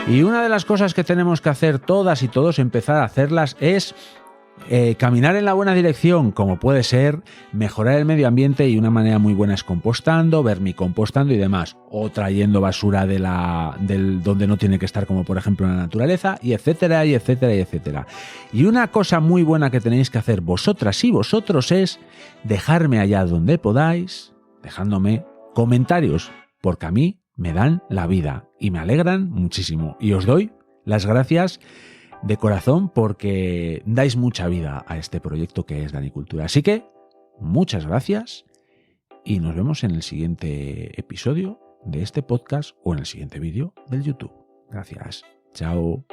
Y una de las cosas que tenemos que hacer todas y todos, empezar a hacerlas, es caminar en la buena dirección, como puede ser mejorar el medio ambiente, y una manera muy buena es compostando, vermicompostando y demás, o trayendo basura del donde no tiene que estar, como por ejemplo en la naturaleza, y etcétera, y etcétera, y etcétera. Y una cosa muy buena que tenéis que hacer vosotras y vosotros es dejarme allá donde podáis, dejándome comentarios, porque a mí me dan la vida y me alegran muchísimo. Y os doy las gracias de corazón porque dais mucha vida a este proyecto que es Danicultura. Así que muchas gracias y nos vemos en el siguiente episodio de este podcast o en el siguiente vídeo del YouTube. Gracias. Chao.